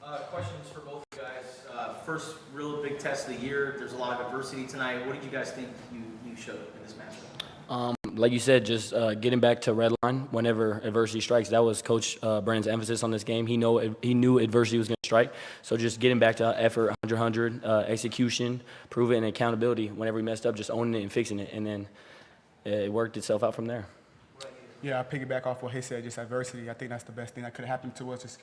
Questions for both of you guys. First real big test of the year. There's a lot of adversity tonight. What did you guys think you showed in this matchup? Like you said, just getting back to red line whenever adversity strikes. That was Coach Brennan's emphasis on this game. He knew adversity was going to strike. So just getting back to effort, 100-100, execution, prove it, and accountability. Whenever we messed up, just owning it and fixing it. And then it worked itself out from there. Yeah, I piggyback off what he said, just adversity. I think that's the best thing that could have happened to us, just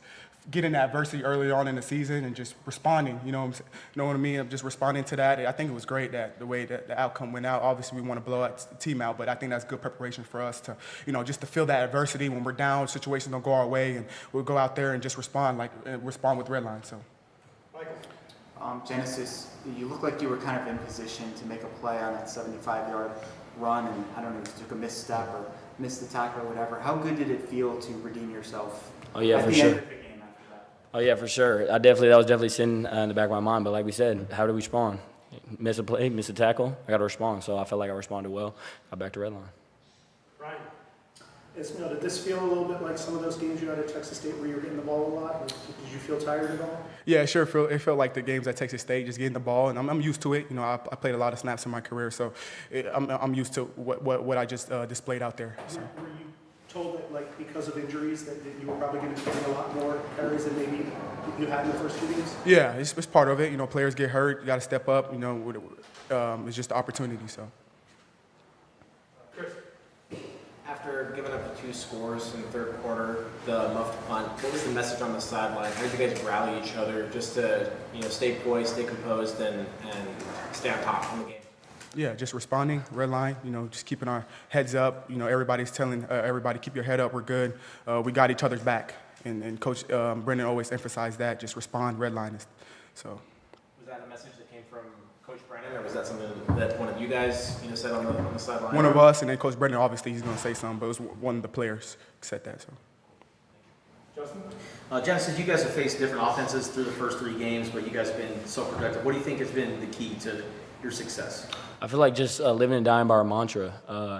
getting that adversity early on in the season and just responding, you know what I mean? Just responding to that. I think it was great that the way that the outcome went out. Obviously, we want to blow the team out, but I think that's good preparation for us to, just to feel that adversity when we're down, situations don't go our way, and we'll go out there and just respond with red line, so. Genesis, you look like you were kind of in position to make a play on that 75-yard run, and I don't know, you took a misstep or missed the tackle or whatever. How good did it feel to redeem yourself? Oh yeah, for sure. Oh yeah, for sure. That was definitely sitting in the back of my mind. But like we said, how do we respond? Miss a play, miss a tackle, I got to respond. So I felt like I responded well. Got back to red line. Right. Ismail, did this feel a little bit like some of those games you had at Texas State where you were getting the ball a lot? Did you feel tired at all? Yeah, sure. It felt like the games at Texas State, just getting the ball, and I'm used to it. I played a lot of snaps in my career, so I'm used to what I just displayed out there. So. Were you told that, like, because of injuries, that you were probably going to be getting a lot more carries than maybe you had in the first 2 games? Yeah, it's part of it. Players get hurt, you got to step up. It's just the opportunity. So. Chris. After giving up the 2 scores in the third quarter, the muffed punt, what was the message on the sideline? How did you guys rally each other just to stay poised, stay composed, and stay on top in the game? Yeah, just responding, red line, just keeping our heads up. Everybody's telling everybody, keep your head up, we're good. We got each other's back. And Coach Brennan always emphasized that, just respond, red line. So. Was that a message that came from Coach Brennan, or was that something that one of you guys said on the sideline? One of us, and then Coach Brennan, obviously, he's going to say something, but it was one of the players said that. So. Justin? Genesis, you guys have faced different offenses through the first 3 games, but you guys have been so productive. What do you think has been the key to your success? I feel like just living and dying by our mantra.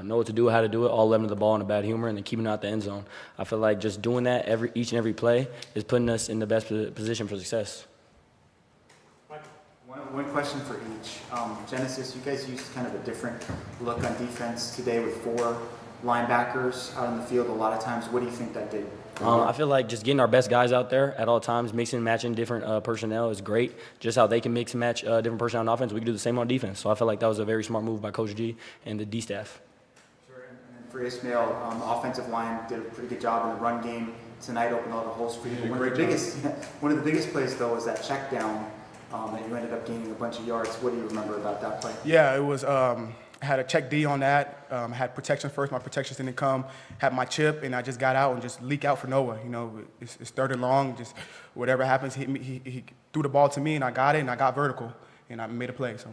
Know what to do, how to do it, all 11 of the ball in a bad humor, and then keeping it out the end zone. I feel like just doing that each and every play is putting us in the best position for success. One question for each. Genesis, you guys used kind of a different look on defense today with 4 linebackers out on the field a lot of times. What do you think that did? I feel like just getting our best guys out there at all times, mixing and matching different personnel is great. Just how they can mix and match different personnel on offense, we can do the same on defense. So I feel like that was a very smart move by Coach G and the D staff. Sure. And for Ismail, the offensive line did a pretty good job in the run game tonight, opened all the holes for you. One of the biggest plays, though, was that check down that you ended up gaining a bunch of yards. What do you remember about that play? Yeah, it was. I had a check D on that. Had protection first. My protections didn't come. Had my chip, and I just got out and just leak out for Noah. It's 3rd and long. Just whatever happens, he threw the ball to me, and I got it, and I got vertical, and I made a play. So.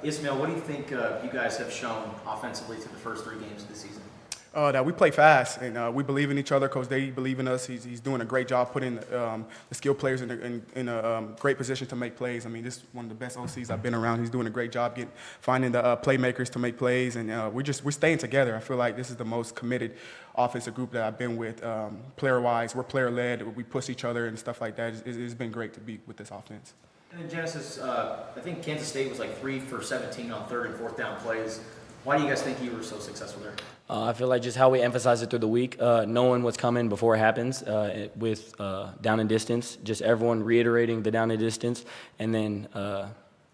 Ismail, what do you think you guys have shown offensively through the first 3 games of the season? That we play fast, and we believe in each other. Coach Day believe in us. He's doing a great job putting the skilled players in a great position to make plays. I mean, this is one of the best OCs I've been around. He's doing a great job finding the playmakers to make plays, and we're staying together. I feel like this is the most committed offensive group that I've been with. Player-wise, we're player-led. We push each other and stuff like that. It's been great to be with this offense. And then Genesis, I think Kansas State was like 3 for 17 on 3rd and 4th down plays. Why do you guys think you were so successful there? I feel like just how we emphasize it through the week, knowing what's coming before it happens with down and distance, just everyone reiterating the down and distance, and then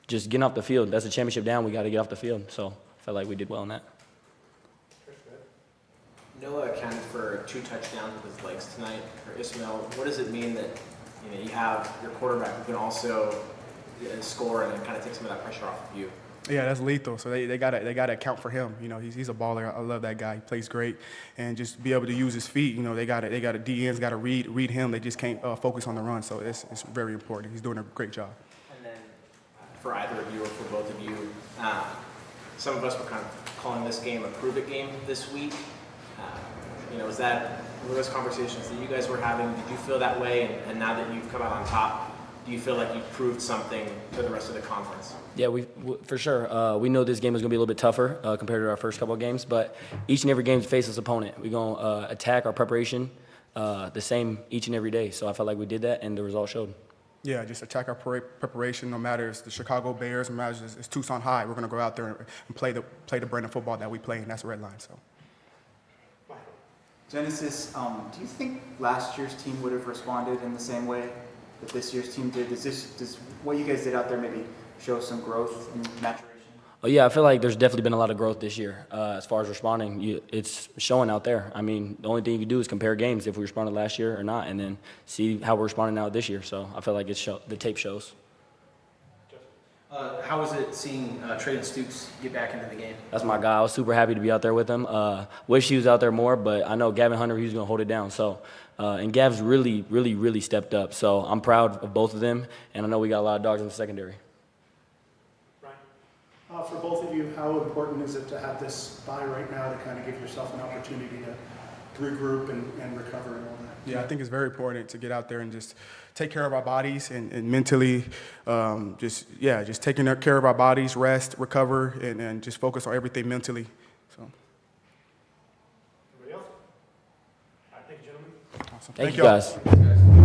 just getting off the field. That's a championship down. We got to get off the field. So I felt like we did well in that. Noah accounted for 2 touchdowns with his legs tonight. For Ismail, what does it mean that you have your quarterback who can also score and kind of take some of that pressure off of you? Yeah, that's lethal. So they gotta account for him. He's a baller. I love that guy. He plays great, and just be able to use his feet. They got DNs got to read him. They just can't focus on the run. So it's very important. He's doing a great job. And then for either of you or for both of you, some of us were kind of calling this game a prove it game this week. Were those conversations that you guys were having? Did you feel that way? And now that you've come out on top, do you feel like you've proved something to the rest of the conference? Yeah, for sure. We know this game is going to be a little bit tougher compared to our first couple of games, but each and every game to face this opponent. We're going to attack our preparation the same each and every day. So I felt like we did that, and the result showed. Yeah, just attack our preparation. No matter it's the Chicago Bears, no matter it's Tucson High, we're going to go out there and play the brand of football that we play, and that's Red Line. So. Genesis, do you think last year's team would have responded in the same way that this year's team did? Does what you guys did out there maybe show some growth and maturation? Oh, yeah, I feel like there's definitely been a lot of growth this year as far as responding. It's showing out there. I mean, the only thing you can do is compare games if we responded last year or not, and then see how we're responding now this year. So I feel like the tape shows. How was it seeing Trey Stooks get back into the game? That's my guy. I was super happy to be out there with him. Wish he was out there more, but I know Gavin Hunter, he was going to hold it down. So, and Gav's really stepped up. So I'm proud of both of them, and I know we got a lot of dogs in the secondary. For both of you, how important is it to have this bye right now to kind of give yourself an opportunity to regroup and recover and all that? Yeah, I think it's very important to get out there and just take care of our bodies and mentally, just taking care of our bodies, rest, recover, and just focus on everything mentally. So. Everybody else? All right, thank you, gentlemen. Awesome. Thank you, y'all. guys.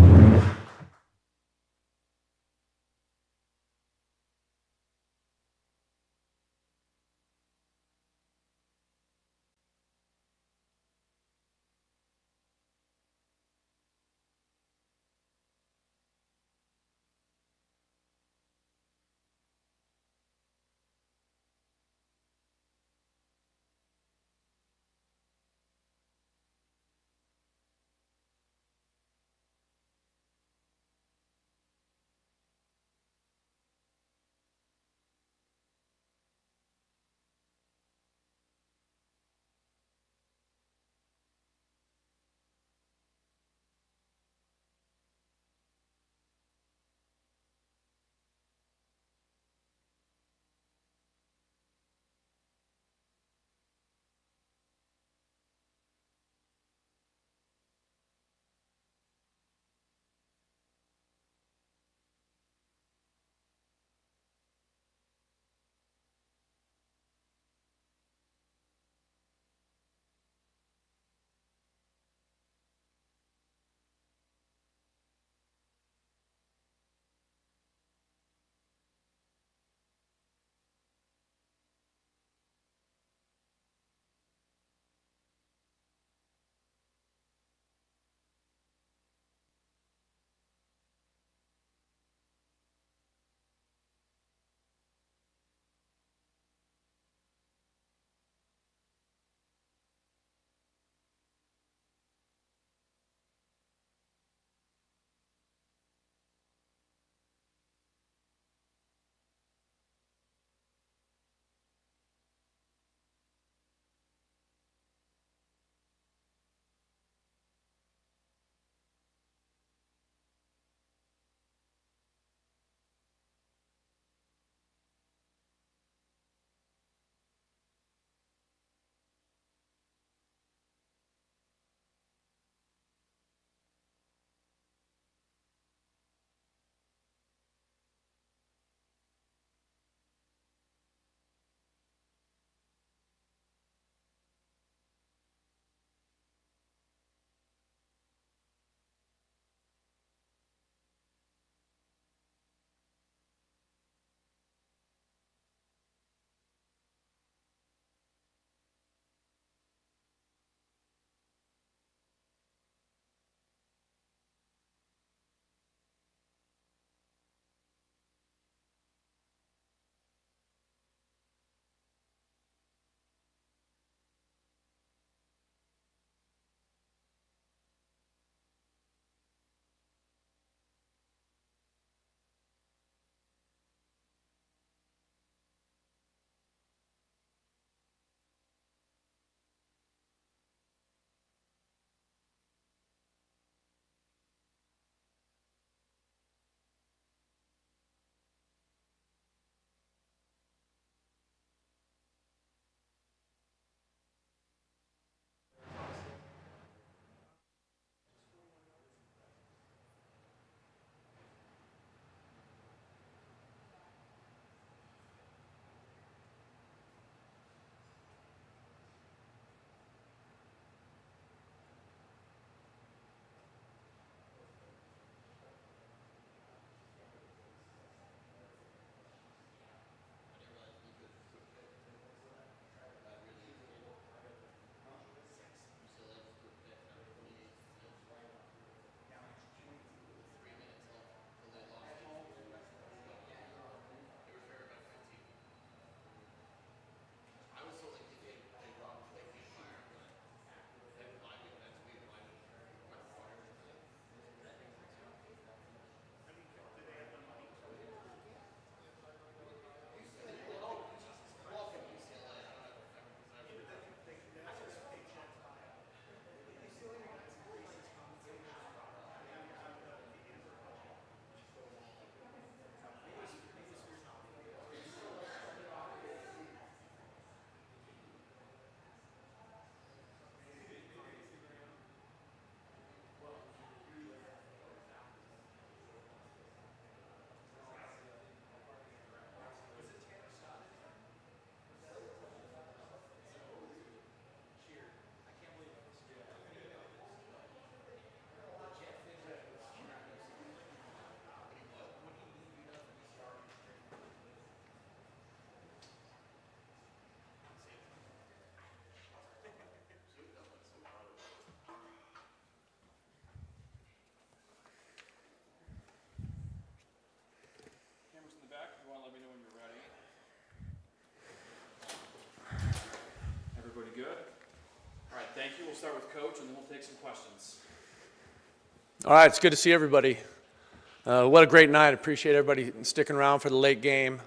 Coach, and then we'll take some questions. All right, it's good to see everybody. What a great night. Appreciate everybody sticking around for the late game.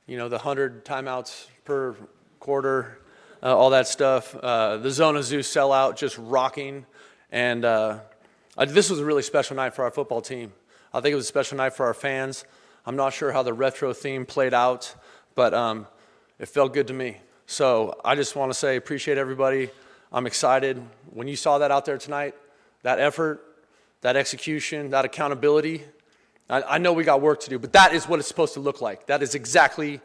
You know, the 100 timeouts per quarter, all that stuff. The Zona Zoo sellout just rocking. And this was a really special night for our football team. I think it was a special night for our fans. I'm not sure how the retro theme played out, but it felt good to me. So I just want to say appreciate everybody. I'm excited. When you saw that out there tonight, that effort, that execution, that accountability, I know we got work to do, but that is what it's supposed to look like. That is exactly,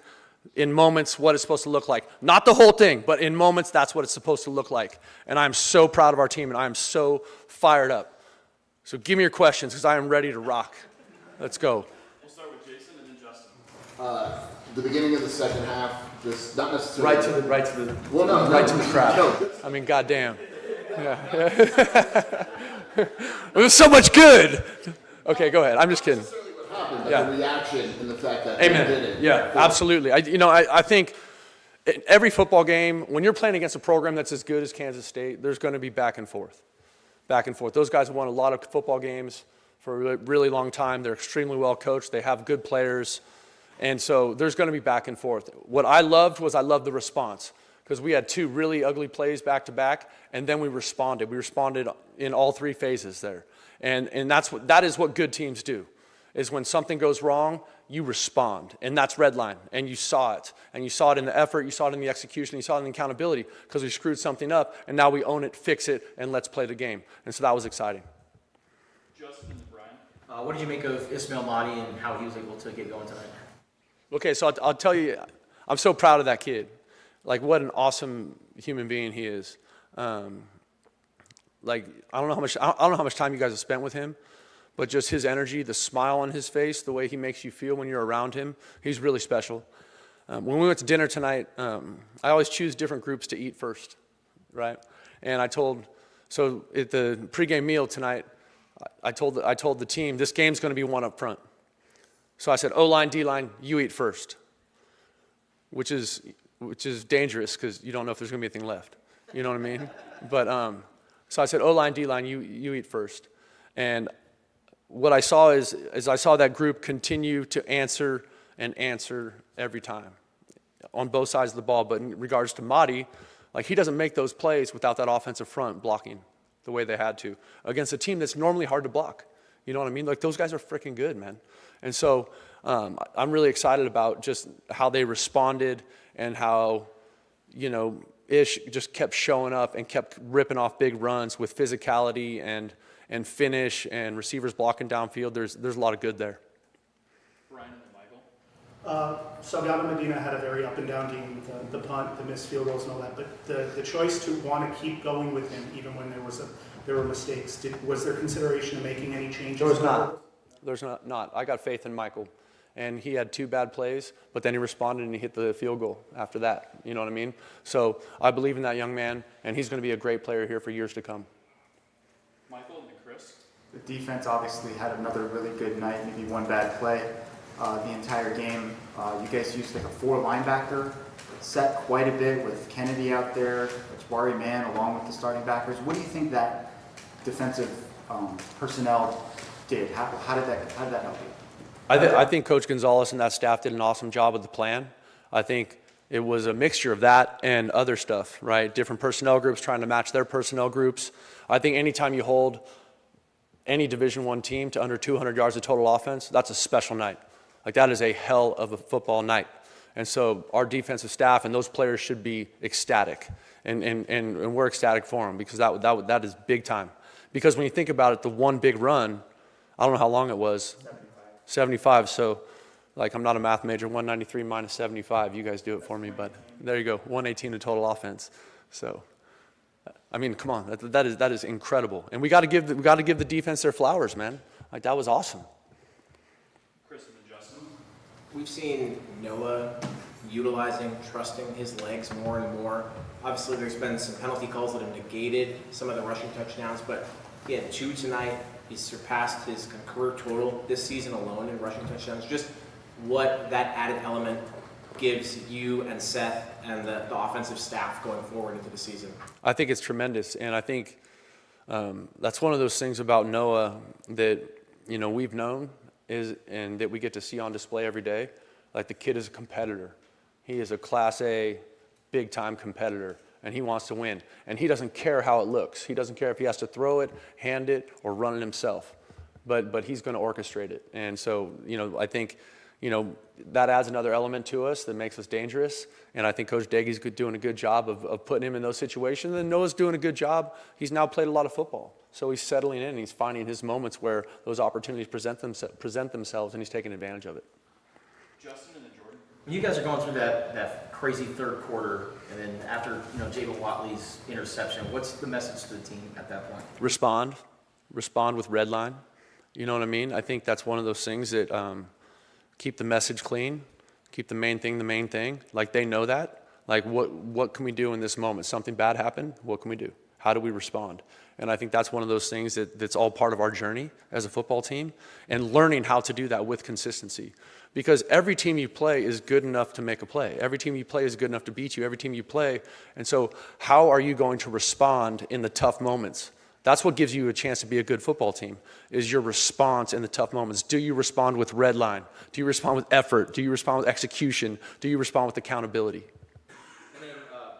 in moments, what it's supposed to look like. Not the whole thing, but in moments, that's what it's supposed to look like. And I'm so proud of our team, and I am so fired up. So give me your questions, because I am ready to rock. Let's go. We'll start with Jason and then Justin. The beginning of the second half, just not necessarily. Right to the No, crowd. No, I mean, goddamn. Yeah. It was so much good. Okay, go ahead. I'm just kidding. necessarily what happened, but Yeah. the reaction and the fact that they did Amen. it. Yeah, absolutely. I think in every football game, when you're playing against a program that's as good as Kansas State, there's going to be back and forth. Back and forth. Those guys have won a lot of football games for a really, really long time. They're extremely well coached. They have good players. And so there's going to be back and forth. What I loved was the response, because we had two really ugly plays back to back, and then we responded. We responded in all three phases there. And that is what good teams do, is when something goes wrong, you respond. And that's red line. And you saw it. And you saw it in the effort, you saw it in the execution, you saw it in the accountability, because we screwed something up, and now we own it, fix it, and let's play the game. And so that was exciting. Justin and Brian. What did you make of Ismail Mahdi and how he was able to get going tonight? Okay, so I'll tell you, I'm so proud of that kid. Like, what an awesome human being he is. Like, I don't know how much time you guys have spent with him, but just his energy, the smile on his face, the way he makes you feel when you're around him, he's really special. When we went to dinner tonight, I always choose different groups to eat first, right? And so at the pregame meal tonight, I told the team, this game's going to be one up front. So I said, O-line, D-line, you eat first, which is dangerous because you don't know if there's going to be anything left. You know what I mean? But so I said, O-line, D-line, you eat first. And what I saw is I saw that group continue to answer every time on both sides of the ball. But in regards to Mahdi, like, he doesn't make those plays without that offensive front blocking the way they had to against a team that's normally hard to block. You know what I mean? Like, those guys are freaking good, man. And so I'm really excited about just how they responded and how, Ish just kept showing up and kept ripping off big runs with physicality and finish and receivers blocking downfield. There's a lot of good there. Brian and then Michael. Salgado Medina had a very up and down game, the punt, the missed field goals and all that, but the choice to want to keep going with him even when there were mistakes, was there consideration of making any changes? There's not. I got faith in Michael. And he had two bad plays, but then he responded and he hit the field goal after that. You know what I mean? So I believe in that young man, and he's going to be a great player here for years to come. Michael and then Chris. The defense obviously had another really good night, maybe one bad play the entire game. You guys used like a 4 linebacker set quite a bit with Kennedy out there, Jabari Man along with the starting backers. What do you think that defensive personnel did? How did that help you? I think Coach Gonzalez and that staff did an awesome job with the plan. I think it was a mixture of that and other stuff, right? Different personnel groups trying to match their personnel groups. I think anytime you hold any Division I team to under 200 yards of total offense, that's a special night. Like, that is a hell of a football night. And so our defensive staff and those players should be ecstatic. And we're ecstatic for them, because that is big time. Because when you think about it, the one big run, I don't know how long it was. 75. So, like, I'm not a math major. 193 minus 75. You guys do it for me, but there you go. 118 in total offense. So, I mean, come on, that is incredible. And we got to give the defense their flowers, man. Like, that was awesome. Chris and then Justin. We've seen Noah trusting his legs more and more. Obviously, there's been some penalty calls that have negated some of the rushing touchdowns, but he had 2 tonight. He's surpassed his career total this season alone in rushing touchdowns. Just what that added element gives you and Seth and the offensive staff going forward into the season. I think it's tremendous, and I think That's one of those things about Noah that, we've known and that we get to see on display every day. Like, the kid is a competitor. He is a Class A, big-time competitor, and he wants to win. And he doesn't care how it looks. He doesn't care if he has to throw it, hand it, or run it himself. But he's going to orchestrate it. And so, I think, that adds another element to us that makes us dangerous. And I think Coach Daigie's doing a good job of putting him in those situations. And Noah's doing a good job. He's now played a lot of football. So he's settling in, and he's finding his moments where those opportunities present themselves, and he's taking advantage of it. Justin and then Jordan. When you guys are going through that crazy third quarter, and then after Jalen Watley's interception, what's the message to the team at that point? Respond with red line. You know what I mean? I think that's one of those things that keep the message clean, keep the main thing. Like, they know that. Like, what can we do in this moment? Something bad happened. What can we do? How do we respond? And I think that's one of those things that's all part of our journey as a football team, and learning how to do that with consistency. Because every team you play is good enough to make a play. Every team you play is good enough to beat you. Every team you play. And so how are you going to respond in the tough moments? That's what gives you a chance to be a good football team, is your response in the tough moments. Do you respond with red line? Do you respond with effort? Do you respond with execution? Do you respond with accountability? And then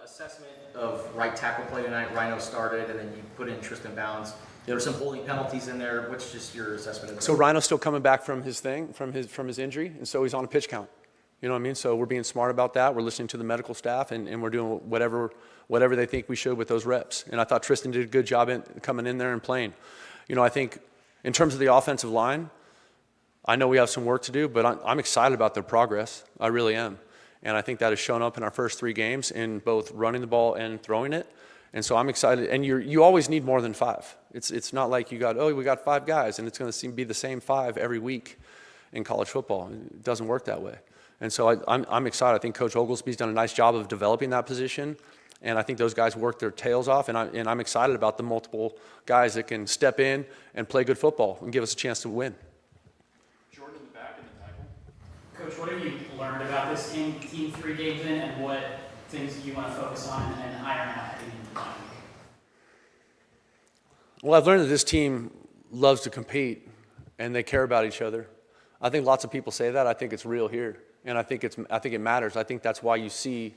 assessment of right tackle play tonight. Rhino started, and then you put in Tristan Bounds. There were some holding penalties in there. What's just your assessment of that? So Rhino's still coming back from his injury, and so he's on a pitch count. You know what I mean? So we're being smart about that. We're listening to the medical staff, and we're doing whatever they think we should with those reps. And I thought Tristan did a good job coming in there and playing. I think in terms of the offensive line, I know we have some work to do, but I'm excited about their progress. I really am. And I think that has shown up in our first 3 games in both running the ball and throwing it. And so I'm excited. And you always need more than 5. It's not like we got 5 guys, and it's going to be the same 5 every week in college football. It doesn't work that way. And so I'm excited. I think Coach Oglesby's done a nice job of developing that position. And I think those guys work their tails off, and I'm excited about the multiple guys that can step in and play good football and give us a chance to win. Jordan in the back and then Michael. Coach, what have you learned about this team 3 games in, and what things do you want to focus on and iron out heading into the final? Well, I've learned that this team loves to compete, and they care about each other. I think lots of people say that. I think it's real here, and I think it matters. I think that's why you see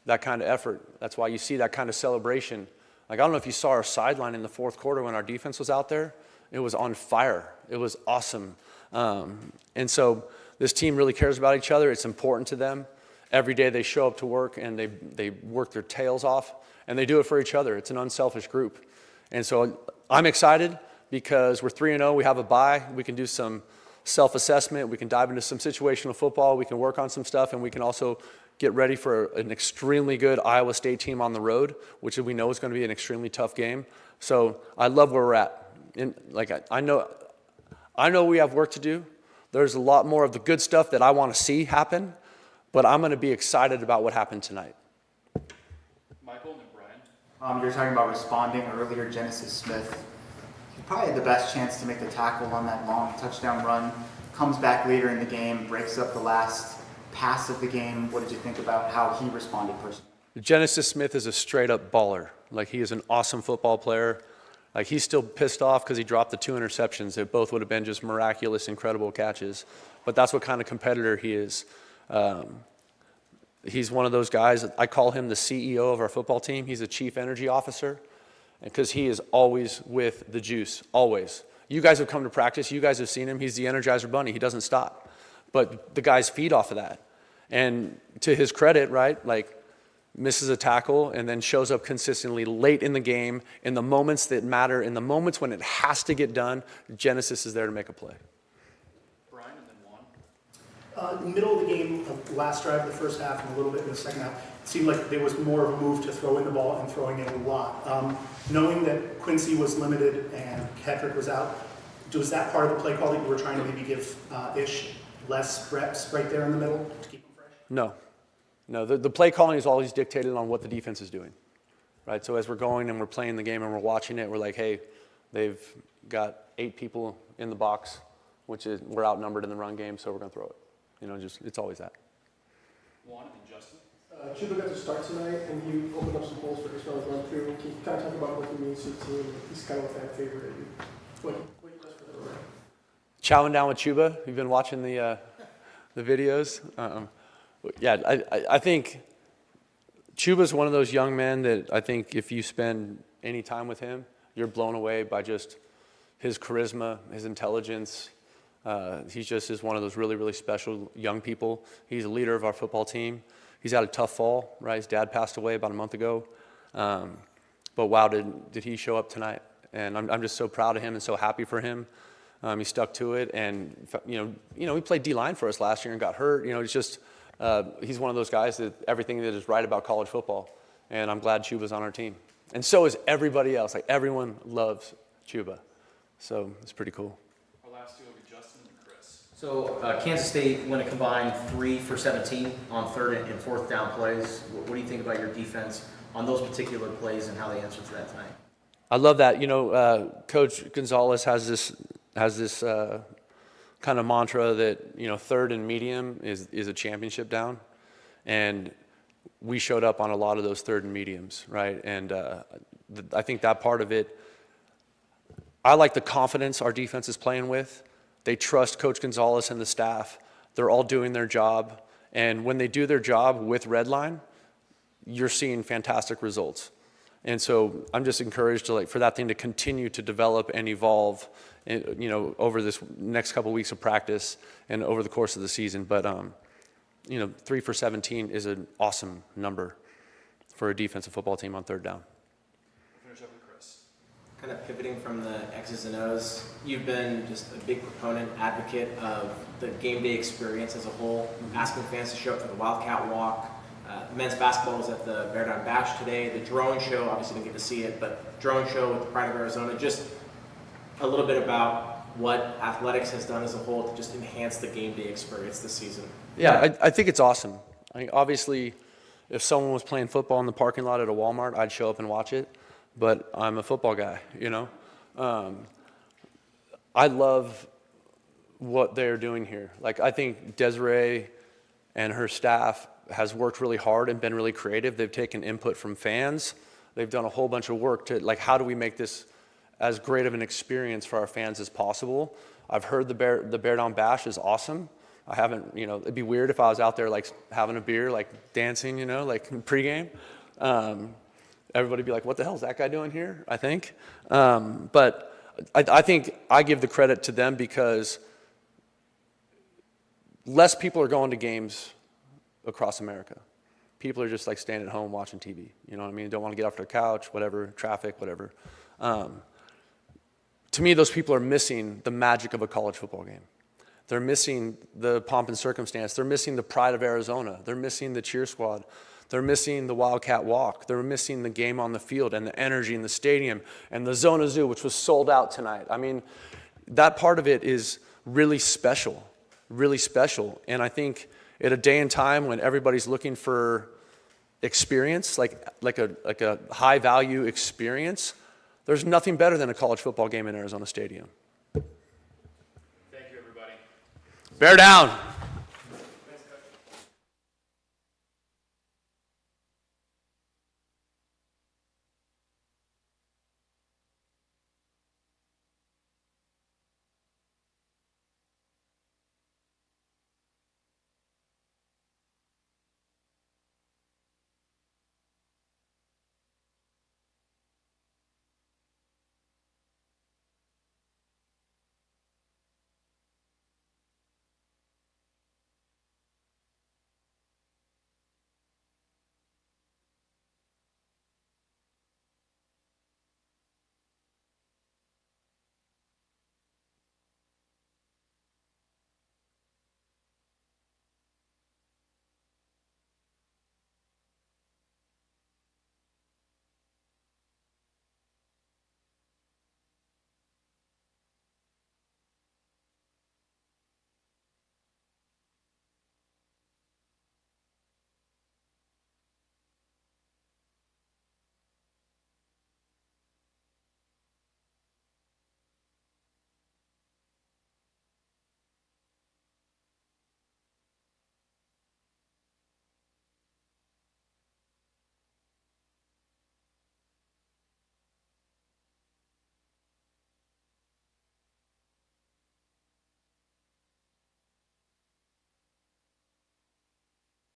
that kind of effort. That's why you see that kind of celebration. Like, I don't know if you saw our sideline in the fourth quarter when our defense was out there. It was on fire. It was awesome. And so this team really cares about each other. It's important to them. Every day they show up to work, and they work their tails off, and they do it for each other. It's an unselfish group. And so I'm excited because we're 3-0. We have a bye. We can do some self-assessment. We can dive into some situational football. We can work on some stuff, and we can also get ready for an extremely good Iowa State team on the road, which we know is going to be an extremely tough game. So I love where we're at. And I know we have work to do. There's a lot more of the good stuff that I want to see happen, but I'm going to be excited about what happened tonight. Michael and then Brian. You're talking about responding earlier. Genesis Smith, he probably had the best chance to make the tackle on that long touchdown run. Comes back later in the game, breaks up the last pass of the game. What did you think about how he responded personally? Genesis Smith is a straight-up baller. Like, he is an awesome football player. Like, he's still pissed off because he dropped the 2 interceptions that both would have been just miraculous, incredible catches. But that's what kind of competitor he is. He's one of those guys. I call him the CEO of our football team. He's a chief energy officer because he is always with the juice, always. You guys have come to practice. You guys have seen him. He's the Energizer Bunny. He doesn't stop. But the guys feed off of that. And to his credit, right, like, misses a tackle and then shows up consistently late in the game, in the moments that matter, in the moments when it has to get done. Genesis is there to make a play. Brian and then Juan. Middle of the game, last drive of the first half and a little bit in the second half, it seemed like there was more of a move to throw in the ball and throwing it a lot. Knowing that Quincy was limited and Hedrick was out, was that part of the play call that you were trying to maybe give Ish less reps right there in the middle to keep him fresh? No. The play calling is always dictated on what the defense is doing, right? So as we're going and we're playing the game and we're watching it, we're like, hey, they've got 8 people in the box, which is, we're outnumbered in the run game, so we're going to throw it. It's always that. Juan and then Justin. Chuba got to start tonight, and you opened up some holes for Ismail to run through. Can you kind of talk about what he means to the team? He's kind of a fan favorite. What he does for the program. Chowing down with Chuba. You've been watching the videos. I think Chuba's one of those young men that I think if you spend any time with him, you're blown away by just his charisma, his intelligence. He just is one of those really, really special young people. He's a leader of our football team. He's had a tough fall, right? His dad passed away about a month ago. But wow, did he show up tonight? And I'm just so proud of him and so happy for him. He stuck to it, and you know, he played D-line for us last year and got hurt. You know, it's just he's one of those guys that everything that is right about college football, and I'm glad Chuba's on our team. And so is everybody else. Like everyone loves Chuba, so it's pretty cool. Our last two will be Justin and Chris. So Kansas State went a combined 3 for 17 on 3rd and 4th down plays. What do you think about your defense on those particular plays and how they answered to that tonight? I love that. You know, Coach Gonzalez has this kind of mantra that, you know, 3rd and medium is a championship down, and we showed up on a lot of those 3rd and mediums, right? And I think that part of it, I like the confidence our defense is playing with. They trust Coach Gonzalez and the staff. They're all doing their job, and when they do their job with Redline, you're seeing fantastic results. And so I'm just encouraged to for that thing to continue to develop and evolve, you know, over this next couple of weeks of practice and over the course of the season. But you know, 3 for 17 is an awesome number for a defensive football team on 3rd down. Finish up with Chris. Kind of pivoting from the X's and O's, you've been just a big proponent, advocate of the game day experience as a whole, asking fans to show up for the Wildcat Walk. Men's basketball was at the Bear Down Bash today. The drone show, obviously didn't get to see it, but drone show with the Pride of Arizona. Just a little bit about what athletics has done as a whole to just enhance the game day experience this season. Yeah, I think it's awesome. I mean, obviously, if someone was playing football in the parking lot at a Walmart, I'd show up and watch it. But I'm a football guy, you know. I love what they're doing here. Like, I think Desiree and her staff has worked really hard and been really creative. They've taken input from fans. They've done a whole bunch of work to, how do we make this as great of an experience for our fans as possible? I've heard the Bear Down Bash is awesome. I haven't, you know, it'd be weird if I was out there, having a beer, dancing, you know, pregame. Everybody'd be like, what the hell is that guy doing here, I think. But I think I give the credit to them because less people are going to games across America. People are just staying at home watching TV. You know what I mean? Don't want to get off their couch, whatever, traffic, whatever. To me, those people are missing the magic of a college football game. They're missing the pomp and circumstance. They're missing the pride of Arizona. They're missing the cheer squad. They're missing the Wildcat Walk. They're missing the game on the field and the energy in the stadium and the Zona Zoo, which was sold out tonight. I mean, that part of it is really special, really special. And I think at a day and time when everybody's looking for experience, like a high value experience, there's nothing better than a college football game in Arizona Stadium. Thank you, everybody. Bear down.